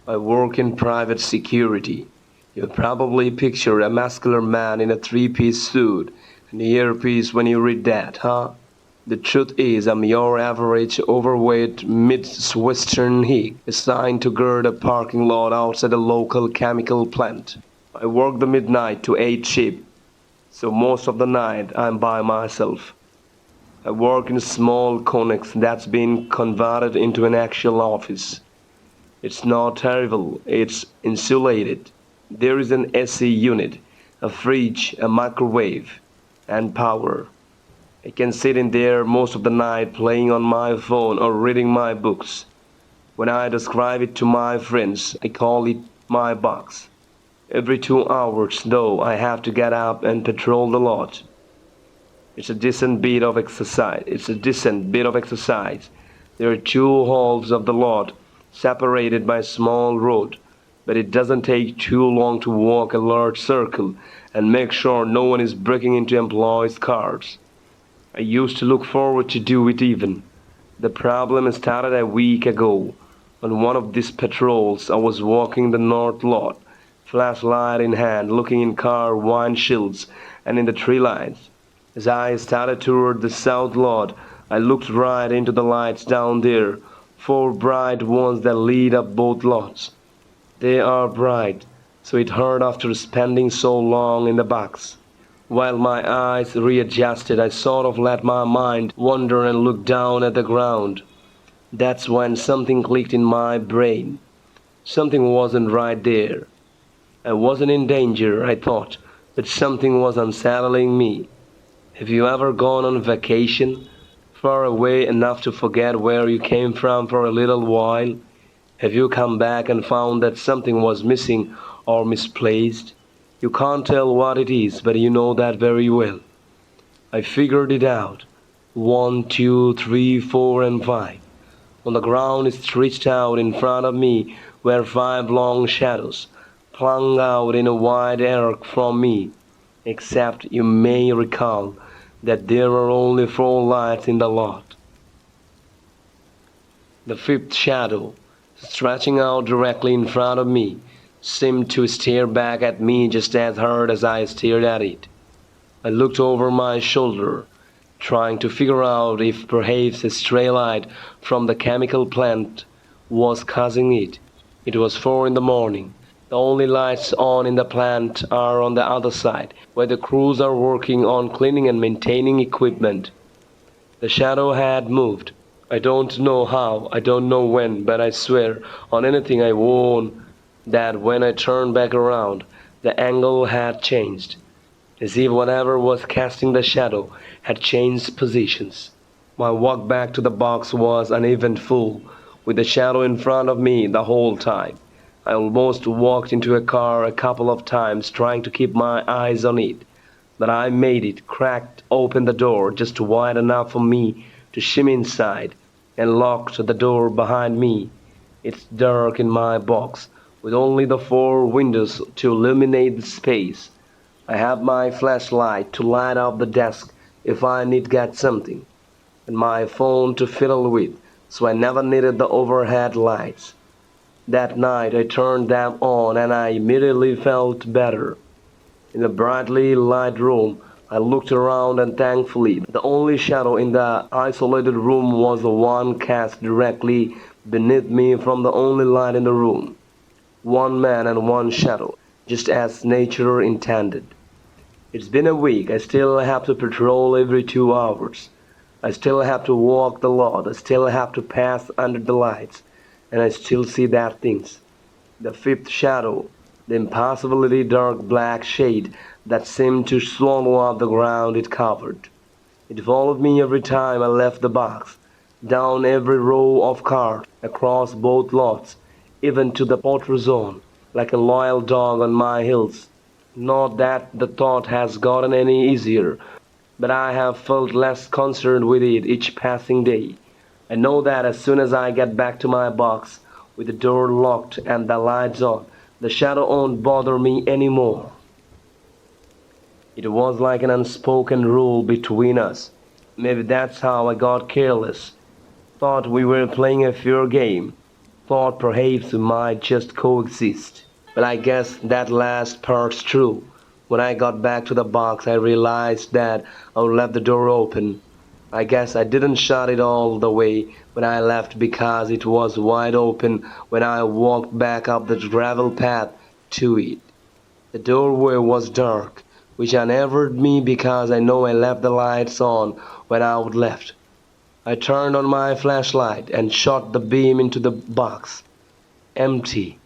I work in private security. You probably picture a muscular man in a three-piece suit and earpiece when you read that, huh? The truth is, I'm your average, overweight, mid-western hick assigned to guard a parking lot outside a local chemical plant. I work the midnight to 8 shift, so most of the night I'm by myself. I work in a small connex that's been converted into an actual office. It's not terrible, it's insulated. There is an AC unit, a fridge, a microwave, and power. I can sit in there most of the night playing on my phone or reading my books. When I describe it to my friends, I call it my box. Every 2 hours, though, I have to get up and patrol the lot. It's a decent bit of exercise. It's a decent bit of exercise. There are two halves of the lot, separated by a small road, but it doesn't take too long to walk a large circle and make sure no one is breaking into employees' cars. I used to look forward to do it even. The problem started a week ago. On one of these patrols, I was walking the north lot, flashlight in hand, looking in car windshields and in the tree lines. As I started toward the south lot, I looked right into the lights down there, four bright ones that lead up both lots. They are bright, so it hurt after spending so long in the box. While my eyes readjusted, I sort of let my mind wander and looked down at the ground. That's when something clicked in my brain. Something wasn't right there. I wasn't in danger, I thought, but something was unsettling me. Have you ever gone on vacation, far away enough to forget where you came from for a little while? Have you come back and found that something was missing or misplaced? You can't tell what it is, but you know that very well. I figured it out. 1, 2, 3, 4, and 5. On the ground stretched out in front of me were 5 long shadows, flung out in a wide arc from me, except you may recall that there were only 4 lights in the lot. The fifth shadow, stretching out directly in front of me, seemed to stare back at me just as hard as I stared at it. I looked over my shoulder, trying to figure out if perhaps a stray light from the chemical plant was causing it. It was 4 in the morning. The only lights on in the plant are on the other side, where the crews are working on cleaning and maintaining equipment. The shadow had moved. I don't know how, I don't know when, but I swear on anything I own that when I turned back around, the angle had changed, as if whatever was casting the shadow had changed positions. My walk back to the box was uneventful, with the shadow in front of me the whole time. I almost walked into a car a couple of times trying to keep my eyes on it, but I made it, cracked open the door just wide enough for me to shimmy inside, and locked the door behind me. It's dark in my box, with only the 4 windows to illuminate the space. I have my flashlight to light up the desk if I need get something, and my phone to fiddle with, so I never needed the overhead lights. That night I turned them on and I immediately felt better. In the brightly lighted room, I looked around and thankfully the only shadow in the isolated room was the one cast directly beneath me from the only light in the room. 1 man and 1 shadow, just as nature intended. It's been a week. I still have to patrol every 2 hours. I still have to walk the lot. I still have to pass under the lights. And I still see that things. The fifth shadow, the impossibly dark black shade that seemed to swallow up the ground it covered. It followed me every time I left the box, down every row of cars, across both lots, even to the potter zone, like a loyal dog on my heels. Not that the thought has gotten any easier, but I have felt less concerned with it each passing day. I know that as soon as I get back to my box, with the door locked and the lights on, the shadow won't bother me anymore. It was like an unspoken rule between us. Maybe that's how I got careless. Thought we were playing a fair game. thought perhaps we might just coexist. But I guess that last part's true. When I got back to the box, I realized that I left the door open. I guess I didn't shut it all the way when I left because it was wide open when I walked back up the gravel path to it. The doorway was dark, which unnerved me because I know I left the lights on when I left. I turned on my flashlight and shot the beam into the box. Empty.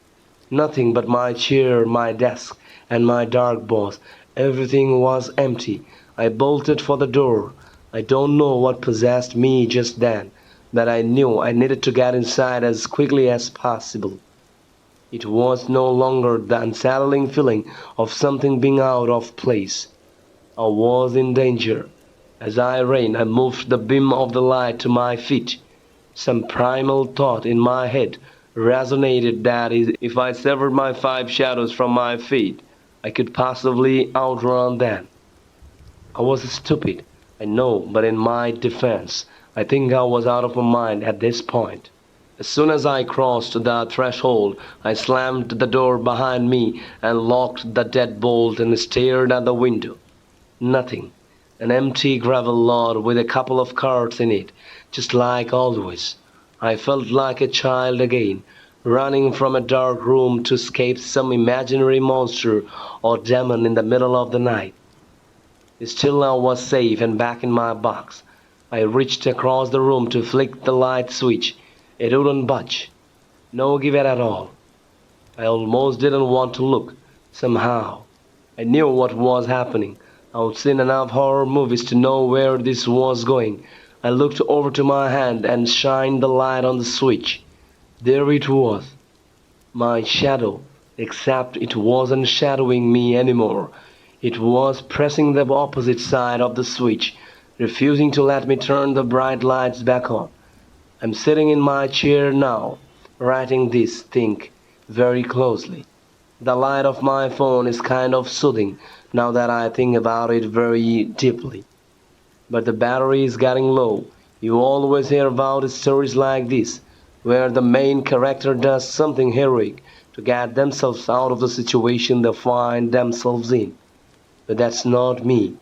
Nothing but my chair, my desk, and my dark box. Everything was empty. I bolted for the door. I don't know what possessed me just then, but I knew I needed to get inside as quickly as possible. It was no longer the unsettling feeling of something being out of place. I was in danger. As I ran, I moved the beam of the light to my feet. Some primal thought in my head resonated that if I severed my 5 shadows from my feet, I could possibly outrun them. I was stupid, I know, but in my defense, I think I was out of my mind at this point. As soon as I crossed the threshold, I slammed the door behind me and locked the deadbolt and stared at the window. Nothing. An empty gravel lot with a couple of carts in it, just like always. I felt like a child again, running from a dark room to escape some imaginary monster or demon in the middle of the night. Still I was safe and back in my box. I reached across the room to flick the light switch. It wouldn't budge. No give it at all. I almost didn't want to look. Somehow, I knew what was happening. I'd seen enough horror movies to know where this was going. I looked over to my hand and shined the light on the switch. There it was. My shadow, except it wasn't shadowing me anymore. It was pressing the opposite side of the switch, refusing to let me turn the bright lights back on. I'm sitting in my chair now, writing this, think very closely. The light of my phone is kind of soothing now that I think about it very deeply. But the battery is getting low. You always hear about stories like this, where the main character does something heroic to get themselves out of the situation they find themselves in. But that's not me.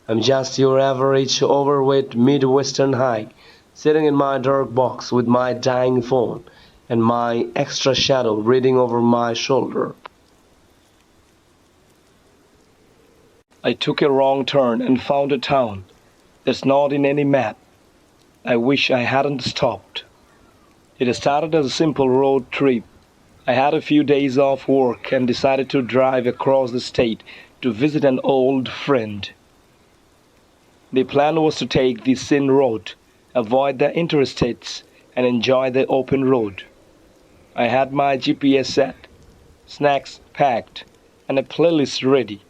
I'm just your average overweight Midwestern hike, sitting in my dark box with my dying phone and my extra shadow reading over my shoulder. I took a wrong turn and found a town that's not in any map. I wish I hadn't stopped. It started as a simple road trip. I had a few days off work and decided to drive across the state to visit an old friend. The plan was to take the Sin Road, avoid the interstates, and enjoy the open road. I had my GPS set, snacks packed, and a playlist ready.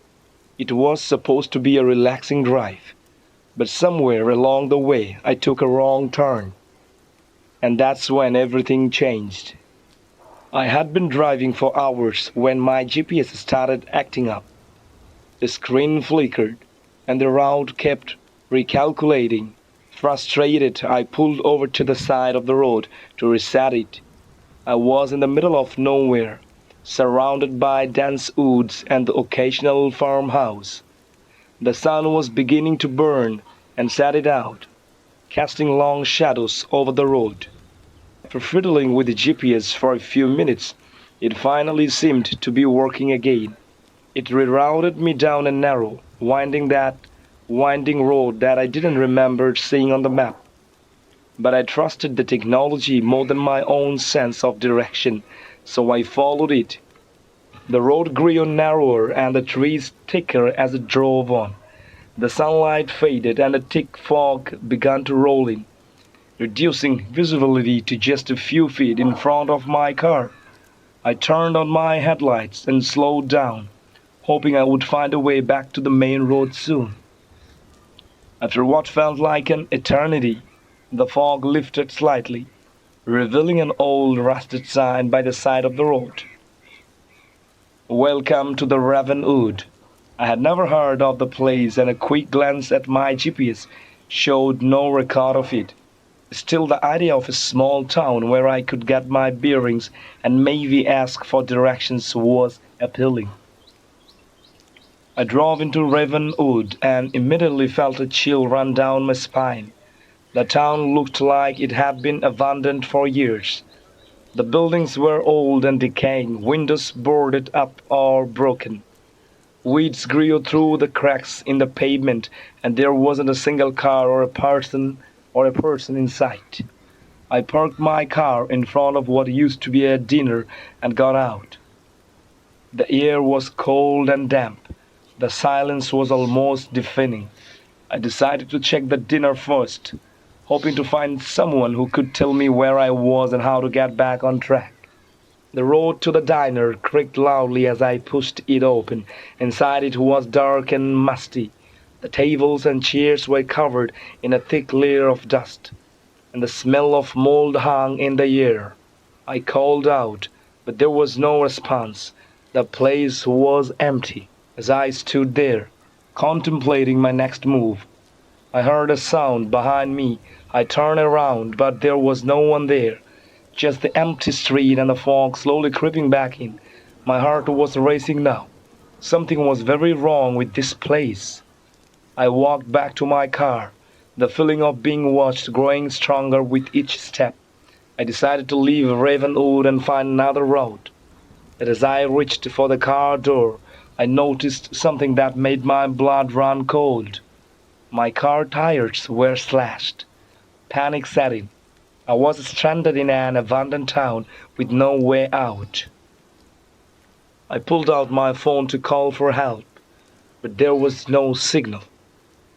It was supposed to be a relaxing drive, but somewhere along the way I took a wrong turn. And that's when everything changed. I had been driving for hours when my GPS started acting up. The screen flickered, and the route kept recalculating. Frustrated, I pulled over to the side of the road to reset it. I was in the middle of nowhere, surrounded by dense woods and the occasional farmhouse. The sun was beginning to burn and set it out, casting long shadows over the road. After fiddling with the GPS for a few minutes, it finally seemed to be working again. It rerouted me down a narrow, winding road that I didn't remember seeing on the map. But I trusted the technology more than my own sense of direction, so I followed it. The road grew narrower and the trees thicker as it drove on. The sunlight faded and a thick fog began to roll in, reducing visibility to just a few feet in front of my car. I turned on my headlights and slowed down, hoping I would find a way back to the main road soon. After what felt like an eternity, the fog lifted slightly, revealing an old rusted sign by the side of the road. Welcome to the Ravenwood. I had never heard of the place, and a quick glance at my GPS showed no record of it. Still, the idea of a small town where I could get my bearings and maybe ask for directions was appealing. I drove into Ravenwood and immediately felt a chill run down my spine. The town looked like it had been abandoned for years. The buildings were old and decaying, windows boarded up or broken. Weeds grew through the cracks in the pavement, and there wasn't a single car or a person in sight. I parked my car in front of what used to be a diner and got out. The air was cold and damp. The silence was almost deafening. I decided to check the dinner first, hoping to find someone who could tell me where I was and how to get back on track. The road to the diner creaked loudly as I pushed it open. Inside it was dark and musty. The tables and chairs were covered in a thick layer of dust, and the smell of mold hung in the air. I called out, but there was no response. The place was empty. As I stood there, contemplating my next move, I heard a sound behind me. I turned around, but there was no one there. Just the empty street and the fog slowly creeping back in. My heart was racing now. Something was very wrong with this place. I walked back to my car, the feeling of being watched growing stronger with each step. I decided to leave Ravenwood and find another route. But as I reached for the car door, I noticed something that made my blood run cold. My car tires were slashed. Panic set in. I was stranded in an abandoned town with no way out. I pulled out my phone to call for help, but there was no signal.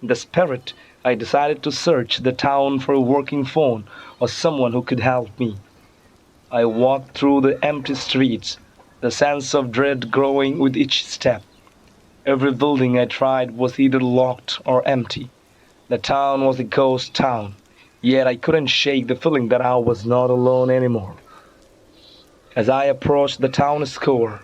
Desperate, I decided to search the town for a working phone or someone who could help me. I walked through the empty streets, the sense of dread growing with each step. Every building I tried was either locked or empty. The town was a ghost town, yet I couldn't shake the feeling that I was not alone anymore. As I approached the town square,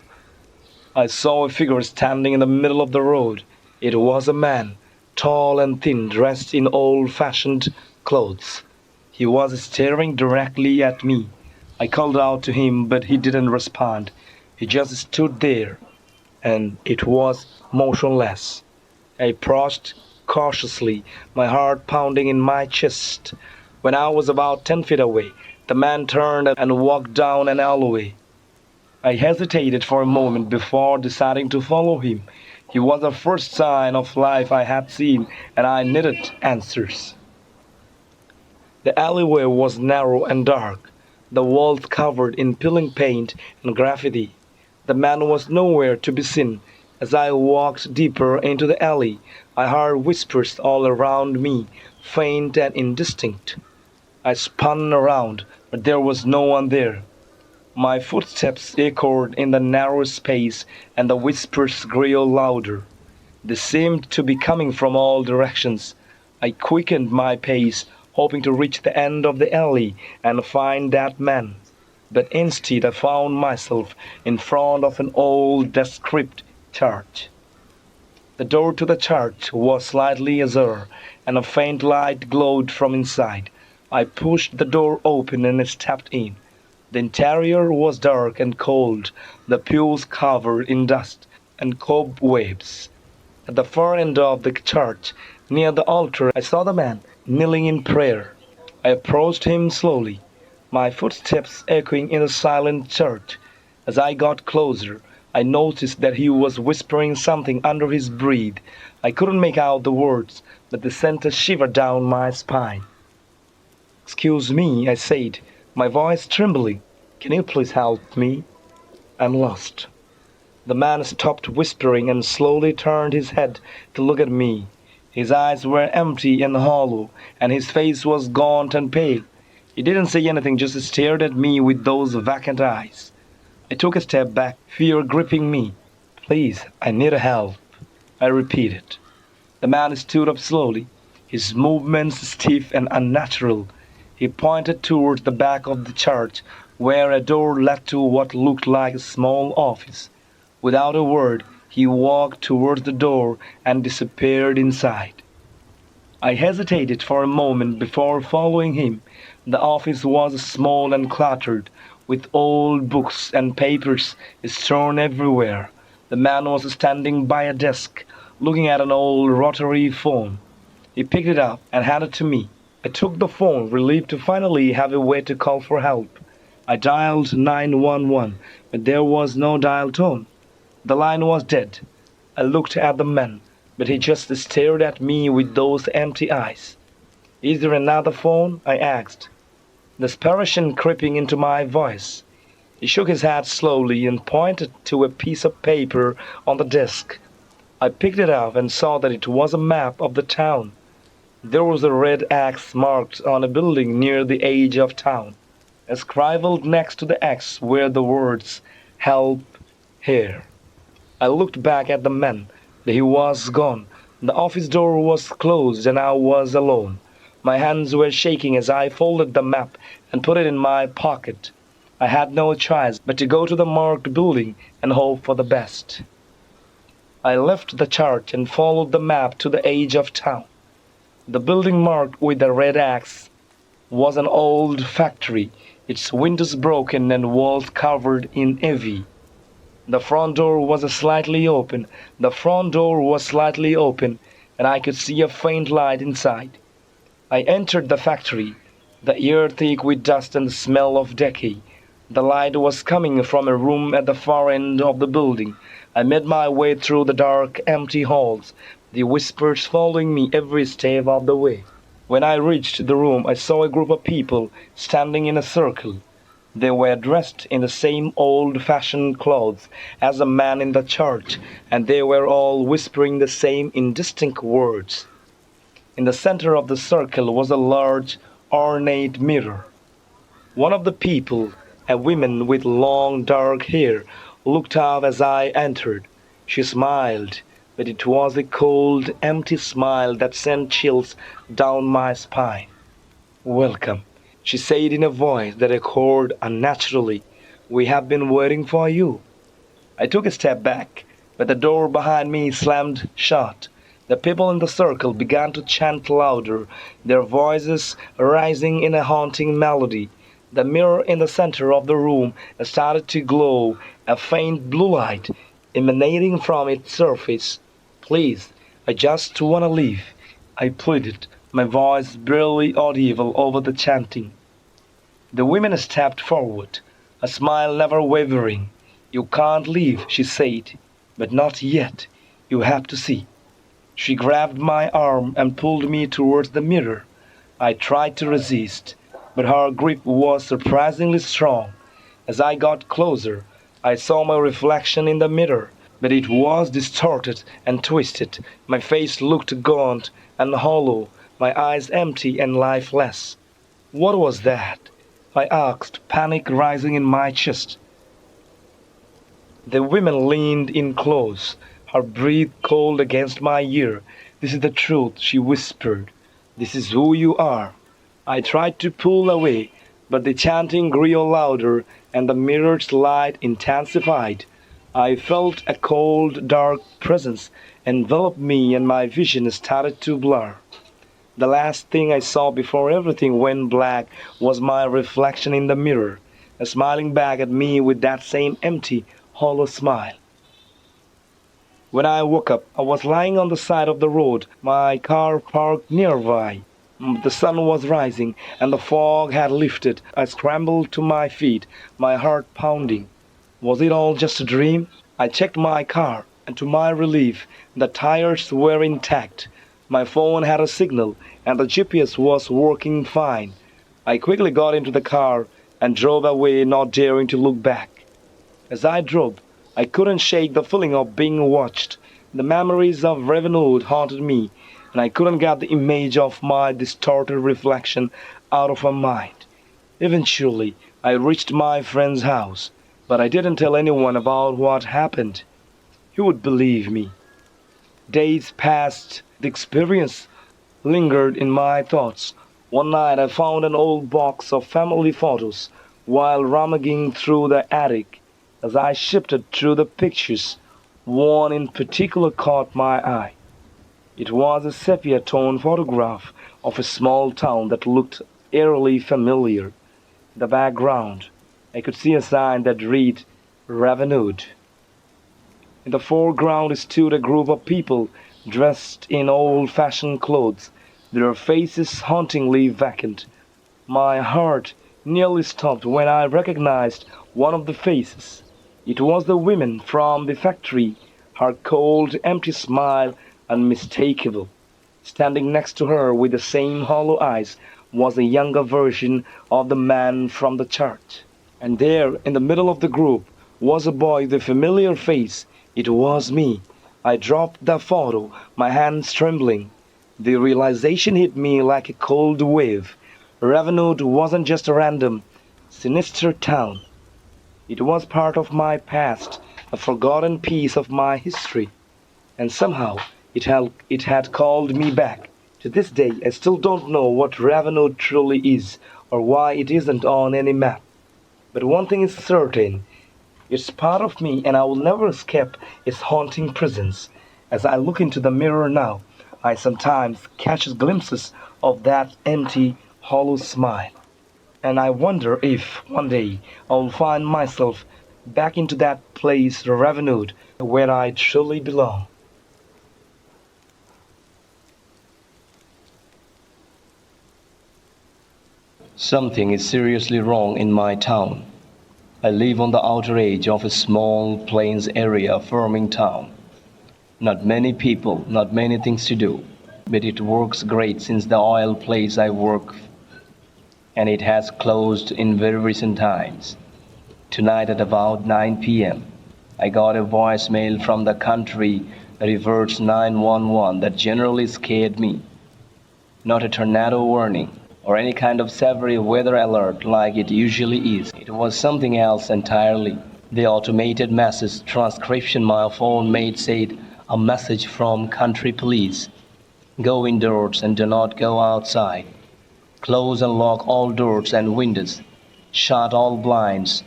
I saw a figure standing in the middle of the road. It was a man, tall and thin, dressed in old-fashioned clothes. He was staring directly at me. I called out to him, but he didn't respond. He just stood there, and it was motionless. I approached cautiously, my heart pounding in my chest. When I was about 10 feet away, the man turned and walked down an alleyway. I hesitated for a moment before deciding to follow him. He was the first sign of life I had seen, and I needed answers. The alleyway was narrow and dark, the walls covered in peeling paint and graffiti. The man was nowhere to be seen. As I walked deeper into the alley, I heard whispers all around me, faint and indistinct. I spun around, but there was no one there. My footsteps echoed in the narrow space, and the whispers grew louder. They seemed to be coming from all directions. I quickened my pace, hoping to reach the end of the alley and find that man. But instead I found myself in front of an old decrepit church. The door to the church was slightly ajar, and a faint light glowed from inside. I pushed the door open and stepped in. The interior was dark and cold, the pews covered in dust and cobwebs. At the far end of the church, near the altar, I saw the man kneeling in prayer. I approached him slowly, my footsteps echoing in the silent church. As I got closer, I noticed that he was whispering something under his breath. I couldn't make out the words, but they sent a shiver down my spine. "Excuse me," I said, my voice trembling. "Can you please help me? I'm lost." The man stopped whispering and slowly turned his head to look at me. His eyes were empty and hollow, and his face was gaunt and pale. He didn't say anything, just stared at me with those vacant eyes. I took a step back, fear gripping me. "Please, I need help," I repeated. The man stood up slowly, his movements stiff and unnatural. He pointed towards the back of the church, where a door led to what looked like a small office. Without a word, he walked towards the door and disappeared inside. I hesitated for a moment before following him. The office was small and cluttered, with old books and papers strewn everywhere. The man was standing by a desk, looking at an old rotary phone. He picked it up and handed it to me. I took the phone, relieved to finally have a way to call for help. I dialed 911, but there was no dial tone. The line was dead. I looked at the man, but he just stared at me with those empty eyes. "Is there another phone?" I asked, desperation creeping into my voice. He shook his head slowly and pointed to a piece of paper on the desk. I picked it up and saw that it was a map of the town. There was a red X marked on a building near the edge of town. Scribbled next to the X were the words, "Help here." I looked back at the man, but he was gone. The office door was closed and I was alone. My hands were shaking as I folded the map and put it in my pocket. I had no choice but to go to the marked building and hope for the best. I left the church and followed the map to the edge of town. The building marked with the red X was an old factory, its windows broken and walls covered in ivy. The front door was slightly open. The front door was slightly open, and I could see a faint light inside. I entered the factory, the air thick with dust and the smell of decay. The light was coming from a room at the far end of the building. I made my way through the dark, empty halls, the whispers following me every step of the way. When I reached the room, I saw a group of people standing in a circle. They were dressed in the same old-fashioned clothes as the man in the church, and they were all whispering the same indistinct words. In the center of the circle was a large, ornate mirror. One of the people, a woman with long dark hair, looked up as I entered. She smiled, but it was a cold, empty smile that sent chills down my spine. "Welcome," she said in a voice that echoed unnaturally. "We have been waiting for you." I took a step back, but the door behind me slammed shut. The people in the circle began to chant louder, their voices rising in a haunting melody. The mirror in the center of the room started to glow, a faint blue light emanating from its surface. "Please, I just want to leave," I pleaded, my voice barely audible over the chanting. The woman stepped forward, a smile never wavering. "You can't leave," she said, "but not yet. You have to see." She grabbed my arm and pulled me towards the mirror. I tried to resist, but her grip was surprisingly strong. As I got closer, I saw my reflection in the mirror, but it was distorted and twisted. My face looked gaunt and hollow, my eyes empty and lifeless. What was that? I asked, panic rising in my chest. The woman leaned in close, her breath cold against my ear. "This is the truth," she whispered. "This is who you are." I tried to pull away, but the chanting grew louder and the mirror's light intensified. I felt a cold, dark presence envelop me and my vision started to blur. The last thing I saw before everything went black was my reflection in the mirror, smiling back at me with that same empty, hollow smile. When I woke up, I was lying on the side of the road, my car parked nearby. The sun was rising, and the fog had lifted. I scrambled to my feet, my heart pounding. Was it all just a dream? I checked my car, and to my relief, the tires were intact. My phone had a signal, and the GPS was working fine. I quickly got into the car and drove away, not daring to look back. As I drove, I couldn't shake the feeling of being watched. The memories of Ravenwood haunted me, and I couldn't get the image of my distorted reflection out of my mind. Eventually, I reached my friend's house, but I didn't tell anyone about what happened. He would believe me. Days passed. The experience lingered in my thoughts. One night I found an old box of family photos while rummaging through the attic. As I shifted through the pictures, one in particular caught my eye. It was a sepia-tone photograph of a small town that looked eerily familiar. In the background, I could see a sign that read Revenued. In the foreground stood a group of people dressed in old-fashioned clothes, their faces hauntingly vacant. My heart nearly stopped when I recognized one of the faces. It was the woman from the factory, her cold, empty smile unmistakable. Standing next to her with the same hollow eyes was a younger version of the man from the church. And there, in the middle of the group, was a boy with a familiar face. It was me. I dropped the photo, my hands trembling. The realization hit me like a cold wave. Ravenwood wasn't just a random, sinister town. It was part of my past, a forgotten piece of my history. And somehow it had called me back. To this day, I still don't know what Ravenwood truly is, or why it isn't on any map. But one thing is certain, it's part of me and I will never escape its haunting presence. As I look into the mirror now, I sometimes catch glimpses of that empty, hollow smile. And I wonder if one day I will find myself back into that place, Ravenwood, where I truly belong. Something is seriously wrong in my town. I live on the outer edge of a small plains area farming town. Not many people, not many things to do, but it works great since the oil place I work and it has closed in very recent times. Tonight at about 9 p.m., I got a voicemail from the country reverse 911 that generally scared me. Not a tornado warning or any kind of severe weather alert like it usually is. It was something else entirely. The automated message transcription my phone made said, "A message from country police. Go indoors and do not go outside. Close and lock all doors and windows. Shut all blinds.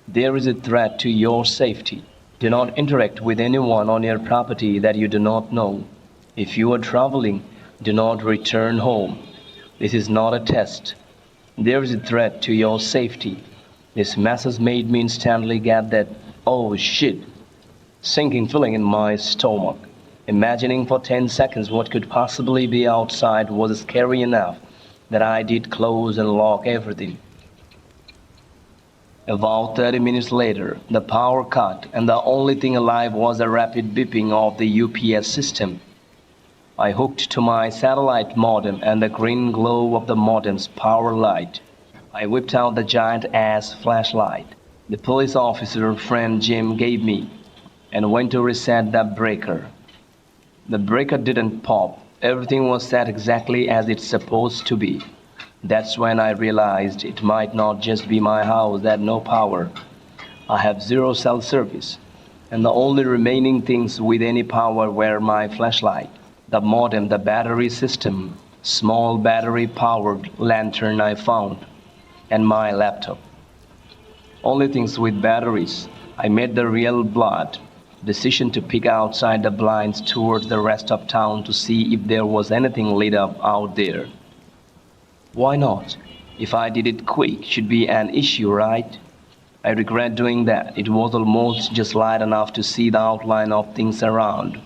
There is a threat to your safety. Do not interact with anyone on your property that you do not know. If you are traveling, do not return home. This is not a test. There is a threat to your safety." This message made me instantly get that "oh shit" sinking feeling in my stomach. Imagining for 10 seconds what could possibly be outside was scary enough that I did close and lock everything. About 30 minutes later, the power cut, and the only thing alive was the rapid beeping of the UPS system. I hooked to my satellite modem and the green glow of the modem's power light. I whipped out the giant-ass flashlight the police officer friend Jim gave me and went to reset the breaker. The breaker didn't pop. Everything was set exactly as it's supposed to be. That's when I realized it might not just be my house that no power. I have zero cell service, and the only remaining things with any power were my flashlight, the modem, the battery system, small battery-powered lantern I found, and my laptop. Only things with batteries. I made the real blood decision to peek outside the blinds towards the rest of town to see if there was anything lit up out there. Why not? If I did it quick, should be an issue, right? I regret doing that. It was almost just light enough to see the outline of things around.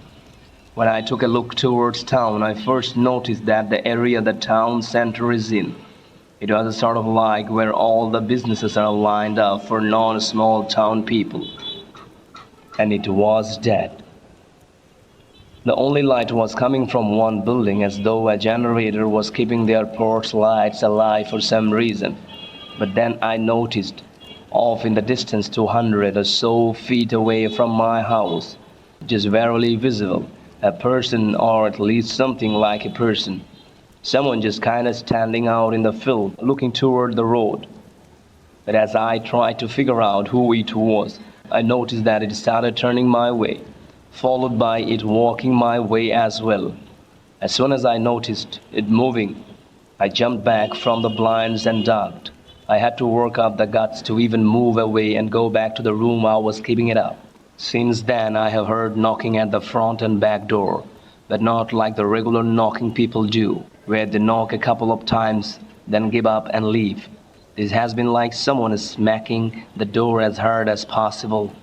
When I took a look towards town, I first noticed that the area the town center is in, it was a sort of like where all the businesses are lined up for non-small town people. And it was dead. The only light was coming from one building as though a generator was keeping their porch lights alive for some reason. But then I noticed, off in the distance 200 or so feet away from my house, just barely visible, a person, or at least something like a person. Someone just kinda standing out in the field, looking toward the road. But as I tried to figure out who it was, I noticed that it started turning my way, followed by it walking my way as well. As soon as I noticed it moving, I jumped back from the blinds and ducked. I had to work up the guts to even move away and go back to the room I was keeping it up. Since then, I have heard knocking at the front and back door, but not like the regular knocking people do, where they knock a couple of times, then give up and leave. This has been like someone is smacking the door as hard as possible,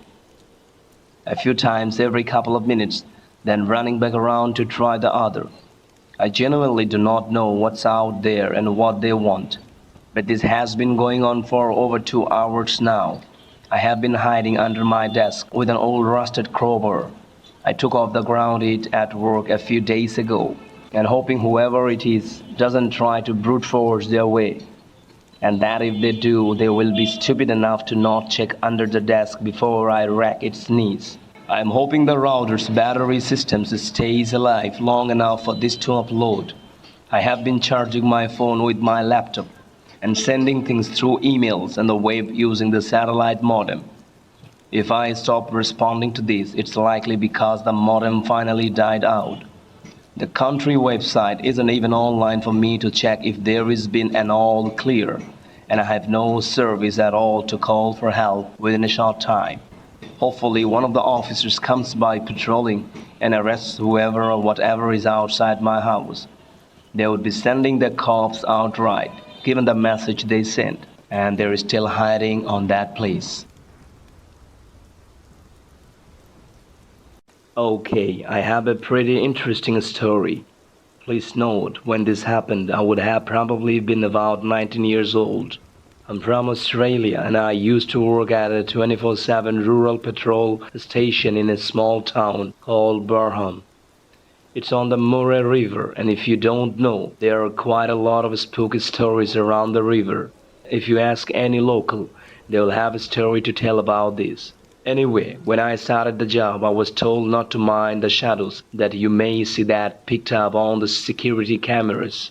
a few times every couple of minutes, then running back around to try the other. I genuinely do not know what's out there and what they want, but this has been going on for over 2 hours now. I have been hiding under my desk with an old rusted crowbar I took off the ground it at work a few days ago, and hoping whoever it is doesn't try to brute force their way, and that if they do, they will be stupid enough to not check under the desk before I rack its knees. I am hoping the router's battery system stays alive long enough for this to upload. I have been charging my phone with my laptop and sending things through emails and the web using the satellite modem. If I stop responding to this, it's likely because the modem finally died out. The country website isn't even online for me to check if there has been an all clear, and I have no service at all to call for help within a short time. Hopefully, one of the officers comes by patrolling and arrests whoever or whatever is outside my house. They would be sending the cops outright, given the message they sent, and they're still hiding on that place. Okay, I have a pretty interesting story. Please note, when this happened, I would have probably been about 19 years old. I'm from Australia and I used to work at a 24/7 rural patrol station in a small town called Burham. It's on the Murray River, and if you don't know, there are quite a lot of spooky stories around the river. If you ask any local, they'll have a story to tell about this. Anyway, when I started the job, I was told not to mind the shadows that you may see that picked up on the security cameras.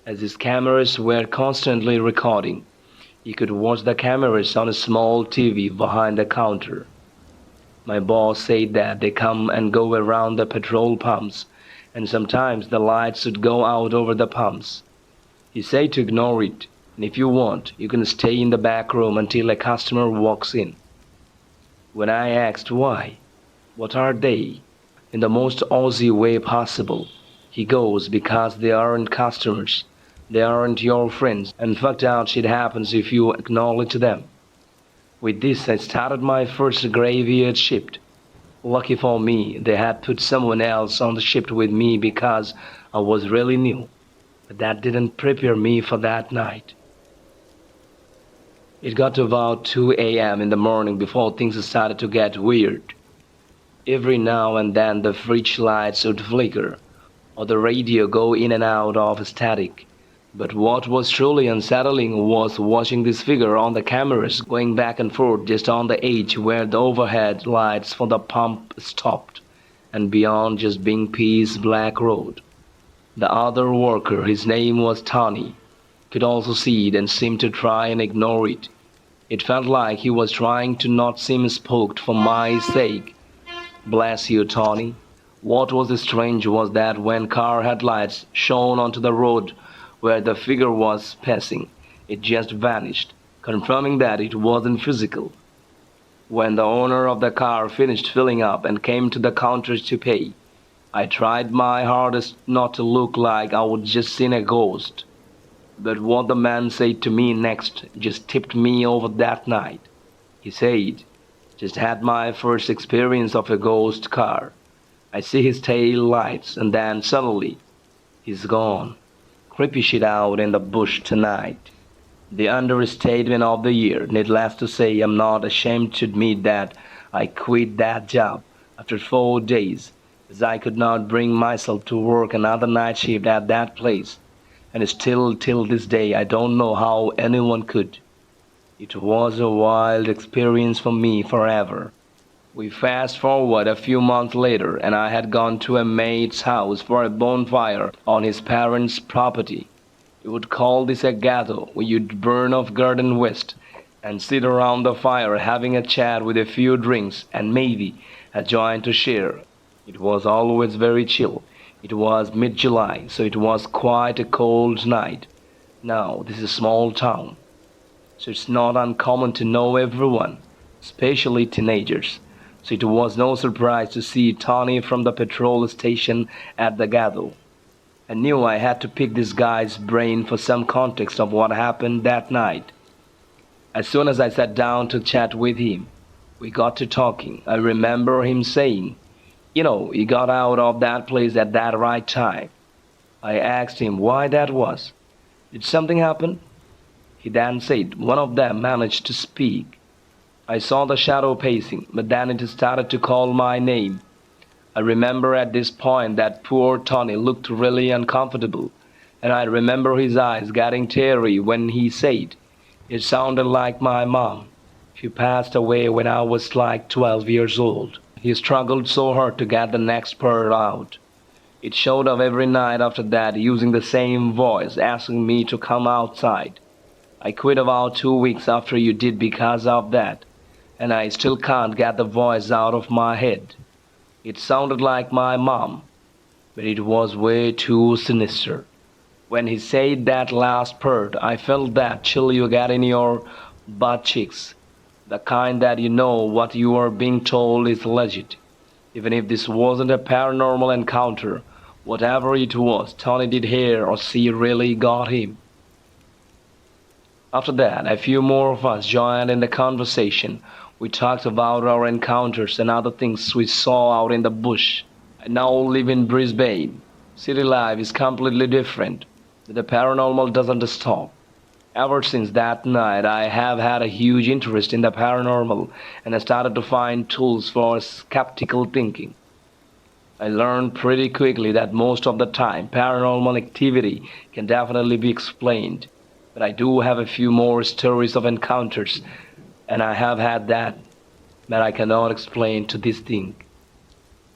As these cameras were constantly recording, you could watch the cameras on a small TV behind the counter. My boss said that they come and go around the petrol pumps, and sometimes the lights would go out over the pumps. He said to ignore it, and if you want, you can stay in the back room until a customer walks in. When I asked why, what are they, in the most Aussie way possible, he goes, because they aren't customers, they aren't your friends, and fucked out shit happens if you acknowledge them. With this, I started my first graveyard shift. Lucky for me, they had put someone else on the shift with me because I was really new, but that didn't prepare me for that night. It got to about 2 a.m. in the morning before things started to get weird. Every now and then the fridge lights would flicker, or the radio go in and out of static. But what was truly unsettling was watching this figure on the cameras going back and forth just on the edge where the overhead lights for the pump stopped, and beyond just being Peace Black Road. The other worker, his name was Tony, could also see it and seemed to try and ignore it. It felt like he was trying to not seem spooked for my sake. Bless you, Tony. What was strange was that when car headlights shone onto the road where the figure was passing, it just vanished, confirming that it wasn't physical. When the owner of the car finished filling up and came to the counter to pay, I tried my hardest not to look like I would just seen a ghost. But what the man said to me next just tipped me over that night. He said, "Just had my first experience of a ghost car. I see his tail lights and then suddenly, he's gone. Creepy shit out in the bush tonight." The understatement of the year. Needless to say, I'm not ashamed to admit that I quit that job after 4 days, as I could not bring myself to work another night shift at that place. And still till this day I don't know how anyone could. It was a wild experience for me forever. We fast forward a few months later and I had gone to a mate's house for a bonfire on his parents' property. You would call this a gatto, where you'd burn off garden waste and sit around the fire having a chat with a few drinks and maybe a joint to share. It was always very chill. It was mid-July, so it was quite a cold night. Now, this is a small town, so it's not uncommon to know everyone, especially teenagers. So it was no surprise to see Tony from the petrol station at the gather. I knew I had to pick this guy's brain for some context of what happened that night. As soon as I sat down to chat with him, we got to talking. I remember him saying, you got out of that place at that right time. I asked him why that was. Did something happen? He then said one of them managed to speak. I saw the shadow pacing, but then it started to call my name. I remember at this point that poor Tony looked really uncomfortable, and I remember his eyes getting teary when he said, it sounded like my mom. She passed away when I was like 12 years old. He struggled so hard to get the next part out. It showed up every night after that, using the same voice, asking me to come outside. I quit about 2 weeks after you did because of that, and I still can't get the voice out of my head. It sounded like my mom, but it was way too sinister. When he said that last part, I felt that chill you get in your butt cheeks, the kind that you know what you are being told is legit. Even if this wasn't a paranormal encounter, whatever it was, Tony did hear or see really got him. After that, a few more of us joined in the conversation. We talked about our encounters and other things we saw out in the bush. I now live in Brisbane. City life is completely different. The paranormal doesn't stop. Ever since that night, I have had a huge interest in the paranormal, and I started to find tools for skeptical thinking. I learned pretty quickly that most of the time, paranormal activity can definitely be explained. But I do have a few more stories of encounters, and I have had that I cannot explain to this thing.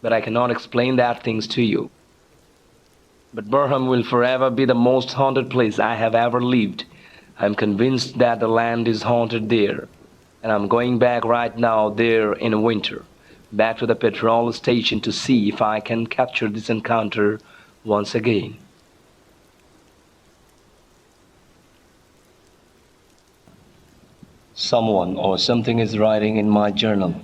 But I cannot explain that things to you. But Burham will forever be the most haunted place I have ever lived. I'm convinced that the land is haunted there, and I'm going back right now there in winter, back to the petrol station to see if I can capture this encounter once again. Someone or something is writing in my journal.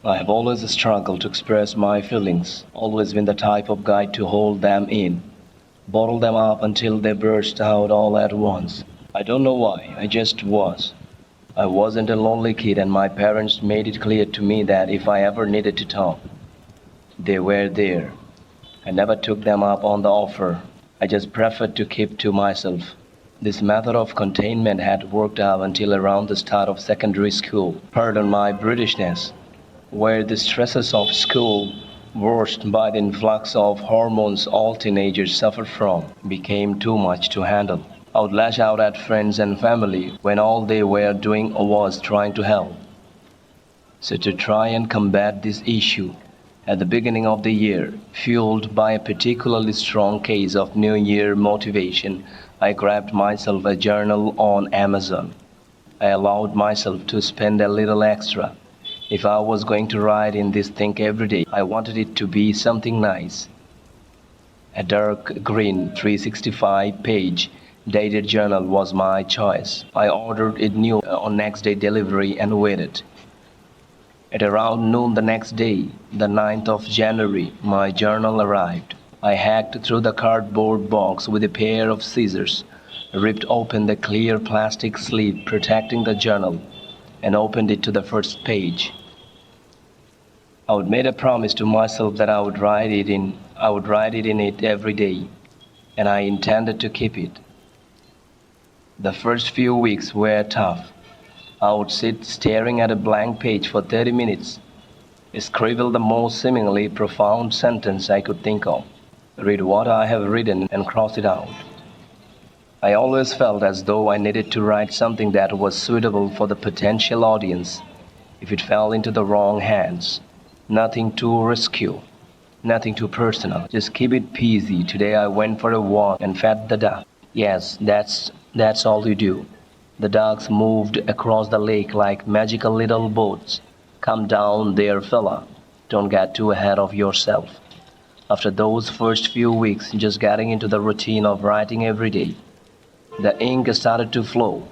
I have always struggled to express my feelings, always been the type of guy to hold them in, bottle them up until they burst out all at once. I don't know why, I just was. I wasn't a lonely kid, and my parents made it clear to me that if I ever needed to talk, they were there. I never took them up on the offer. I just preferred to keep to myself. This method of containment had worked out until around the start of secondary school. Pardon my Britishness, where the stresses of school, worsened by the influx of hormones all teenagers suffer from, became too much to handle. I would lash out at friends and family when all they were doing was trying to help. So to try and combat this issue, at the beginning of the year, fueled by a particularly strong case of New Year motivation, I grabbed myself a journal on Amazon. I allowed myself to spend a little extra. If I was going to write in this thing every day, I wanted it to be something nice. A dark green 365-page dated journal was my choice. I ordered it new on next day delivery and waited. At around noon the next day, the 9th of January, my journal arrived. I hacked through the cardboard box with a pair of scissors, ripped open the clear plastic sleeve protecting the journal, and opened it to the first page. I would made a promise to myself that I would write it in it every day, and I intended to keep it. The first few weeks were tough. I would sit staring at a blank page for 30 minutes, scribble the most seemingly profound sentence I could think of, read what I have written and cross it out. I always felt as though I needed to write something that was suitable for the potential audience if it fell into the wrong hands. Nothing too risky, nothing too personal. Just keep it peasy. Today I went for a walk and fed the duck. Yes, that's all you do. The ducks moved across the lake like magical little boats. Come down there, fella. Don't get too ahead of yourself. After those first few weeks, just getting into the routine of writing every day, the ink started to flow.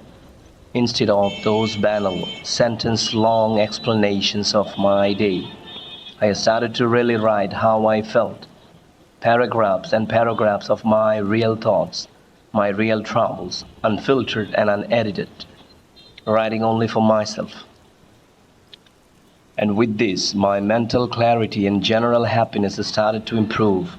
Instead of those banal, sentence long explanations of my day, I started to really write how I felt. Paragraphs and paragraphs of my real thoughts, my real troubles, unfiltered and unedited, writing only for myself. And with this, my mental clarity and general happiness started to improve.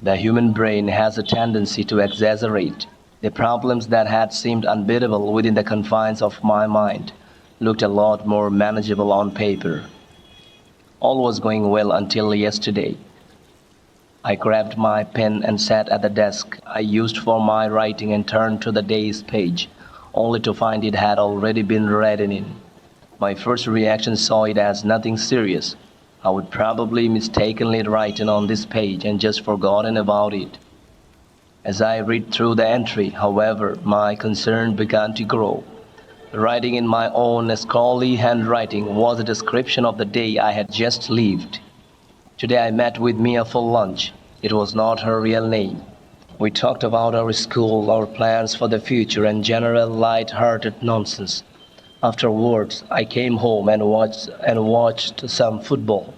The human brain has a tendency to exaggerate. The problems that had seemed unbeatable within the confines of my mind looked a lot more manageable on paper. All was going well until yesterday. I grabbed my pen and sat at the desk I used for my writing and turned to the day's page, only to find it had already been written in. My first reaction saw it as nothing serious. I would probably mistakenly written on this page and just forgotten about it. As I read through the entry, however, my concern began to grow. Writing in my own scholarly handwriting was a description of the day I had just lived. Today I met with Mia for lunch. It was not her real name. We talked about our school, our plans for the future, and general light-hearted nonsense. Afterwards, I came home and watched some football.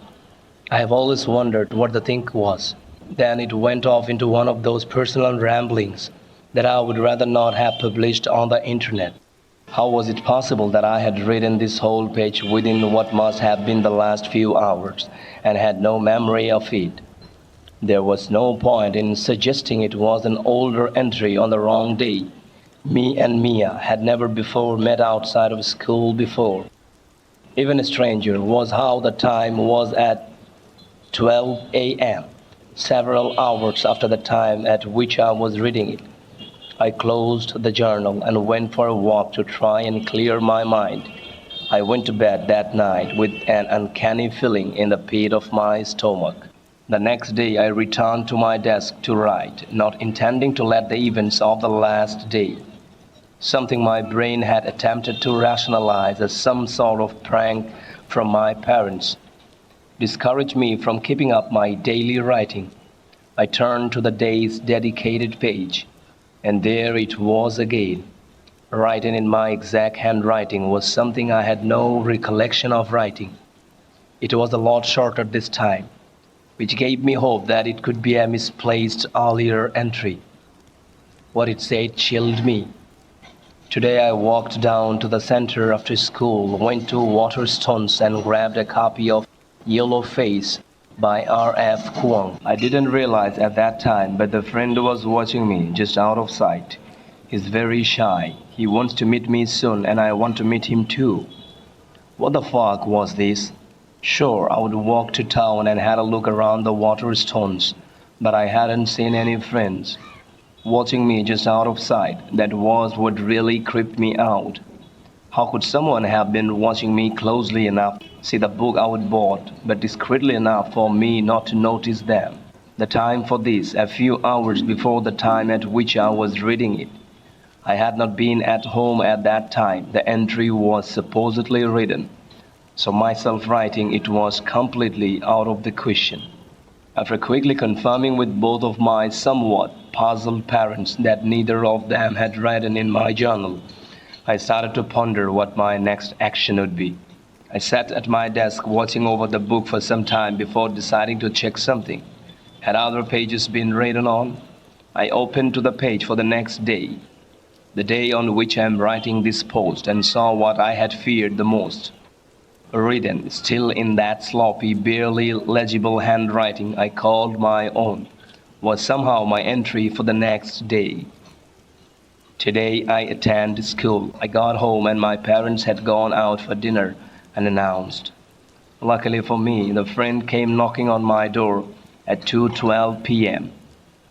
I have always wondered what the thing was. Then it went off into one of those personal ramblings that I would rather not have published on the internet. How was it possible that I had written this whole page within what must have been the last few hours and had no memory of it? There was no point in suggesting it was an older entry on the wrong day. Me and Mia had never before met outside of school before. Even stranger was how the time was at 12 a.m., several hours after the time at which I was reading it. I closed the journal and went for a walk to try and clear my mind. I went to bed that night with an uncanny feeling in the pit of my stomach. The next day I returned to my desk to write, not intending to let the events of the last day, something my brain had attempted to rationalize as some sort of prank from my parents, discourage me from keeping up my daily writing. I turned to the day's dedicated page. And there it was again. Written in my exact handwriting was something I had no recollection of writing. It was a lot shorter this time, which gave me hope that it could be a misplaced earlier entry. What it said chilled me. Today I walked down to the center after school, went to Waterstones and grabbed a copy of Yellow Face by R.F. Kuang. I didn't realize at that time, but the friend was watching me just out of sight. He's very shy. He wants to meet me soon, and I want to meet him too. What the fuck was this? Sure, I would walk to town and had a look around the Waterstones, but I hadn't seen any friends. Watching me just out of sight, that was what really creeped me out. How could someone have been watching me closely enough to see the book I would bought, but discreetly enough for me not to notice them? The time for this, a few hours before the time at which I was reading it. I had not been at home at that time. The entry was supposedly written, so myself writing it was completely out of the question. After quickly confirming with both of my somewhat puzzled parents that neither of them had written in my journal, I started to ponder what my next action would be. I sat at my desk watching over the book for some time before deciding to check something. Had other pages been written on? I opened to the page for the next day, the day on which I am writing this post, and saw what I had feared the most. Written, still in that sloppy, barely legible handwriting I called my own, was somehow my entry for the next day. Today I attend school. I got home and my parents had gone out for dinner unannounced. Luckily for me, the friend came knocking on my door at 2:12 p.m.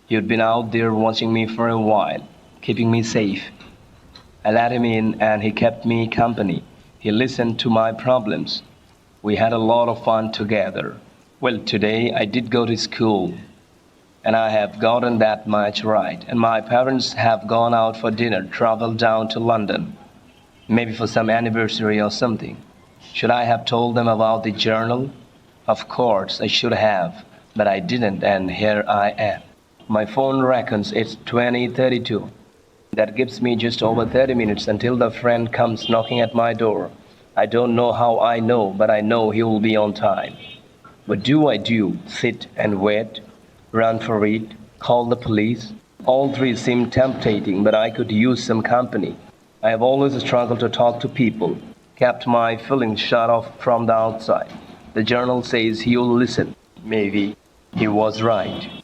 He'd been out there watching me for a while, keeping me safe. I let him in and he kept me company. He listened to my problems. We had a lot of fun together. Well, today I did go to school, and I have gotten that much right. And my parents have gone out for dinner, traveled down to London, maybe for some anniversary or something. Should I have told them about the journal? Of course I should have, but I didn't, and here I am. My phone reckons it's 20:32. That gives me just over 30 minutes until the friend comes knocking at my door. I don't know how I know, but I know he will be on time. What do I do? Sit and wait? Run for it? Call the police? All three seem tempting, but I could use some company. I have always struggled to talk to people, kept my feelings shut off from the outside. The journal says he'll listen. Maybe he was right.